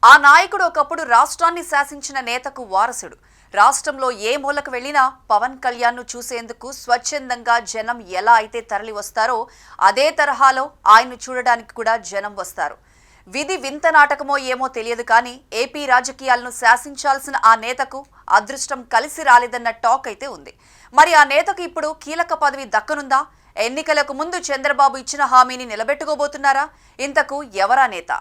ఆ నాయకుడు ఒకప్పుడు రాష్ట్రాన్ని శాసించిన నేతకు వారసుడు. రాష్ట్రంలో ఏ మూలకు వెళ్లినా పవన్ కళ్యాణ్ ను చూసేందుకు స్వచ్ఛందంగా జనం ఎలా అయితే తరలి వస్తారో అదే తరహాలో ఆయన్ను చూడడానికి కూడా జనం వస్తారు. విధి వింత నాటకమో ఏమో తెలియదు కానీ ఏపీ రాజకీయాలను శాసించాల్సిన ఆ నేతకు అదృష్టం కలిసి రాలేదన్న టాక్ అయితే ఉంది. మరి ఆ నేతకు ఇప్పుడు కీలక పదవి దక్కనుందా? ఎన్నికలకు ముందు చంద్రబాబు ఇచ్చిన హామీని నిలబెట్టుకోబోతున్నారా? ఇంతకు ఎవరా నేత?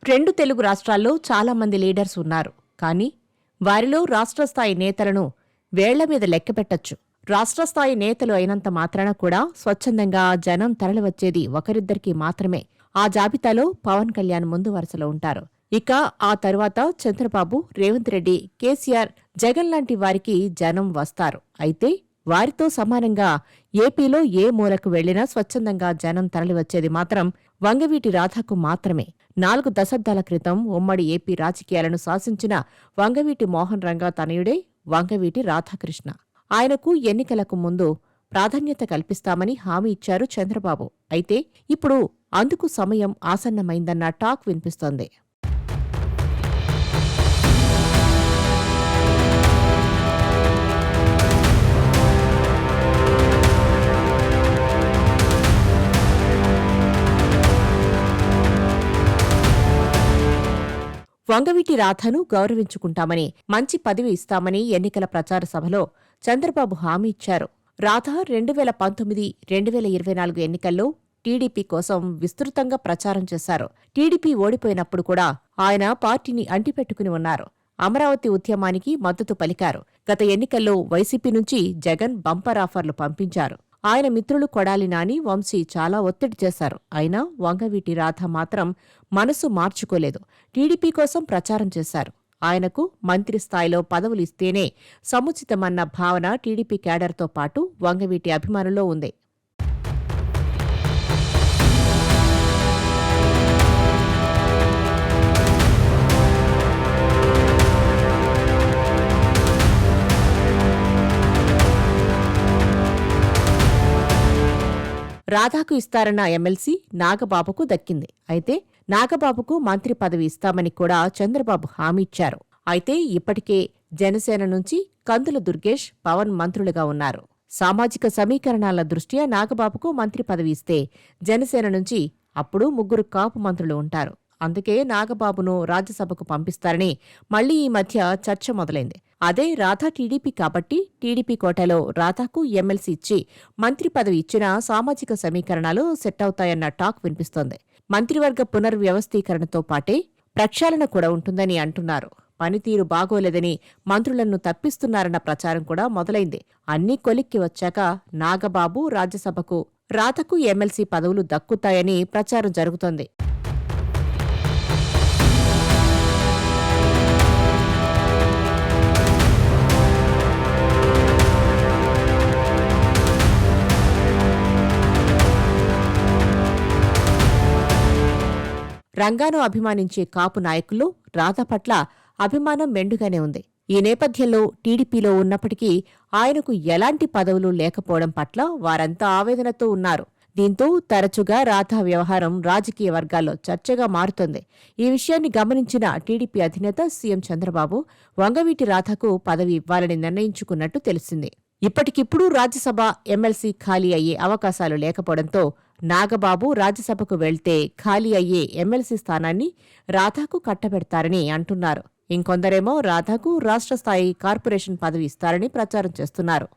రెండు తెలుగు రాష్ట్రాల్లో చాలా మంది లీడర్స్ ఉన్నారు. కానీ వారిలో రాష్ట్రస్థాయి నేతలను వేళ్ల మీద లెక్కపెట్టొచ్చు. రాష్ట్రస్థాయి నేతలు అయినంత మాత్రాన కూడా స్వచ్ఛందంగా జనం తరలివచ్చేది ఒకరిద్దరికి మాత్రమే. ఆ జాబితాలో పవన్ కళ్యాణ్ ముందు వరుసలో ఉంటారు. ఇక ఆ తరువాత చంద్రబాబు, రేవంత్ రెడ్డి, కేసీఆర్, జగన్ లాంటి వారికి జనం వస్తారు. అయితే వారితో సమానంగా ఏపీలో ఏ మూలకు వెళ్లినా స్వచ్ఛందంగా జనం తరలివచ్చేది మాత్రం వంగవీటి రాధకు మాత్రమే. 4 దశాబ్దాల క్రితం ఉమ్మడి ఏపీ రాజకీయాలను శాసించిన వంగవీటి మోహన్ రంగా తనయుడే వంగవీటి రాధాకృష్ణ. ఆయనకు ఎన్నికలకు ముందు ప్రాధాన్యత కల్పిస్తామని హామీ ఇచ్చారు చంద్రబాబు. అయితే ఇప్పుడు అందుకు సమయం ఆసన్నమైందన్న టాక్ వినిపిస్తోంది. వంగవీటి రాధను గౌరవించుకుంటామని, మంచి పదవి ఇస్తామని ఎన్నికల ప్రచార సభలో చంద్రబాబు హామీ ఇచ్చారు. రాధ 2019, 2024 ఎన్నికల్లో టీడీపీ కోసం విస్తృతంగా ప్రచారం చేశారు. టీడీపీ ఓడిపోయినప్పుడు కూడా ఆయన పార్టీని అంటిపెట్టుకుని ఉన్నారు. అమరావతి ఉద్యమానికి మద్దతు పలికారు. గత ఎన్నికల్లో వైసీపీ నుంచి జగన్ బంపర్ ఆఫర్లు పంపించారు. ఆయన మిత్రులు కొడాలి నాని, వంశీ చాలా ఒత్తిడి చేశారు. అయినా వంగవీటి రాధ మాత్రం మనసు మార్చుకోలేదు. టీడీపీ కోసం ప్రచారం చేశారు. ఆయనకు మంత్రి స్థాయిలో పదవులు ఇస్తేనే సముచితమన్న భావన టీడీపీ క్యాడర్తో పాటు వంగవీటి అభిమానుల్లో ఉంది. రాధాకు ఇస్తారన్న ఎమ్మెల్సీ నాగబాబుకు దక్కింది. అయితే నాగబాబుకు మంత్రి పదవి ఇస్తామని కూడా చంద్రబాబు హామీ ఇచ్చారు. అయితే ఇప్పటికే జనసేన నుంచి కందుల దుర్గేష్, పవన్ మంత్రులుగా ఉన్నారు. సామాజిక సమీకరణాల దృష్ట్యా నాగబాబుకు మంత్రి పదవి ఇస్తే జనసేన నుంచి అప్పుడు 3 కాపు మంత్రులు ఉంటారు. అందుకే నాగబాబును రాజ్యసభకు పంపిస్తారని మళ్లీ ఈ మధ్య చర్చ మొదలైంది. అదే రాధా టీడీపీ కాబట్టి టీడీపీ కోటాలో రాధాకు ఎమ్మెల్సీ ఇచ్చి మంత్రి పదవి ఇచ్చినా సామాజిక సమీకరణాలు సెట్ అవుతాయన్న టాక్ వినిపిస్తోంది. మంత్రివర్గ పునర్వ్యవస్థీకరణతో పాటే ప్రక్షాళన కూడా ఉంటుందని అంటున్నారు. పనితీరు బాగోలేదని మంత్రులను తప్పిస్తున్నారన్న ప్రచారం కూడా మొదలైంది. అన్నీ కొలిక్కి వచ్చాక నాగబాబు రాజ్యసభకు, రాధకు ఎమ్మెల్సీ పదవులు దక్కుతాయని ప్రచారం జరుగుతోంది. రంగాను అభిమానించే కాపు నాయకుల్లో రాధ పట్ల అభిమానం మెండుగానే ఉంది. ఈ నేపథ్యంలో టీడీపీలో ఉన్నప్పటికీ ఆయనకు ఎలాంటి పదవులు లేకపోవడం పట్ల వారంతా ఆవేదనతో ఉన్నారు. దీంతో తరచుగా రాధా వ్యవహారం రాజకీయ వర్గాల్లో చర్చగా మారుతోంది. ఈ విషయాన్ని గమనించిన టీడీపీ అధినేత సీఎం చంద్రబాబు వంగవీటి రాధకు పదవి ఇవ్వాలని నిర్ణయించుకున్నట్టు తెలిసింది. ఇప్పటికిప్పుడు రాజ్యసభ ఎమ్మెల్సీ ఖాళీ అయ్యే అవకాశాలు లేకపోవడంతో నాగబాబు రాజ్యసభకు వెళ్తే ఖాళీ అయ్యే ఎమ్మెల్సీ స్థానాన్ని రాధాకు కట్టబెడతారని అంటున్నారు. ఇంకొందరేమో రాధాకు రాష్ట్ర స్థాయి కార్పొరేషన్ పదవి ఇస్తారని ప్రచారం చేస్తున్నారు.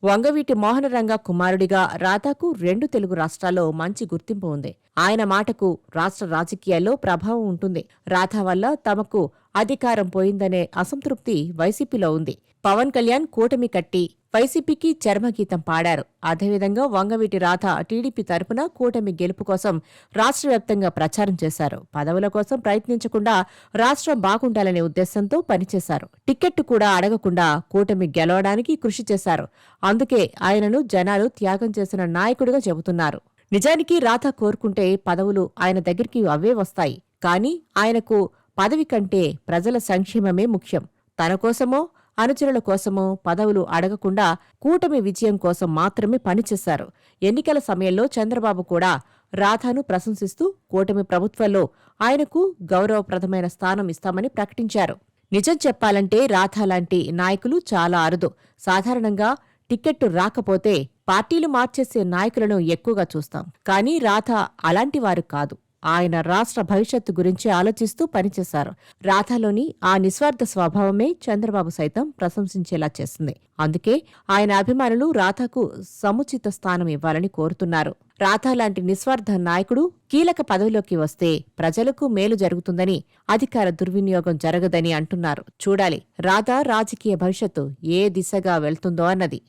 వంగవీటి మోహనరంగా కుమారుడిగా రాధాకు 2 తెలుగు రాష్ట్రాల్లో మంచి గుర్తింపు ఉంది. ఆయన మాటకు రాష్ట్ర రాజకీయాల్లో ప్రభావం ఉంటుంది. రాధా వల్ల తమకు అధికారం పోయిందనే అసంతృప్తి వైసీపీలో ఉంది. పవన్ కళ్యాణ్ కూటమి కట్టి వైసీపీకి చర్మగీతం పాడారు. అదేవిధంగా వంగవీటి రాధ టీడీపీ తరపున కూటమి గెలుపు కోసం రాష్ట్ర వ్యాప్తంగా ప్రచారం చేశారు. పదవుల కోసం ప్రయత్నించకుండా రాష్ట్రం బాగుండాలనే ఉద్దేశంతో పనిచేశారు. టిక్కెట్టు కూడా అడగకుండా కూటమి గెలవడానికి కృషి చేశారు. అందుకే ఆయనను జనాలు త్యాగం చేసిన నాయకుడిగా చెబుతున్నారు. నిజానికి రాధ కోరుకుంటే పదవులు ఆయన దగ్గరికి అవే వస్తాయి. కానీ ఆయనకు పదవి కంటే ప్రజల సంక్షేమమే ముఖ్యం. తన కోసమో అనుచరుల కోసమో పదవులు అడగకుండా కూటమి విజయం కోసం మాత్రమే పనిచేశారు. ఎన్నికల సమయంలో చంద్రబాబు కూడా రాధాను ప్రశంసిస్తూ కూటమి ప్రభుత్వంలో ఆయనకు గౌరవప్రదమైన స్థానం ఇస్తామని ప్రకటించారు. నిజం చెప్పాలంటే రాధా లాంటి నాయకులు చాలా అరుదు. సాధారణంగా టిక్కెట్టు రాకపోతే పార్టీలు మార్చేసే నాయకులను ఎక్కువగా చూస్తాం. కానీ రాధా అలాంటి వారు కాదు. ఆయన రాష్ట్ర భవిష్యత్తు గురించి ఆలోచిస్తూ పనిచేశారు. రాధాలోని ఆ నిస్వార్థ స్వభావమే చంద్రబాబు సైతం ప్రశంసించేలా చేసింది. అందుకే ఆయన అభిమానులు రాధాకు సముచిత స్థానం ఇవ్వాలని కోరుతున్నారు. రాధా లాంటి నిస్వార్థ నాయకుడు కీలక పదవిలోకి వస్తే ప్రజలకు మేలు జరుగుతుందని, అధికార దుర్వినియోగం జరగదని అంటున్నారు. చూడాలి రాధా రాజకీయ భవిష్యత్తు ఏ దిశగా వెళ్తుందో అన్నది.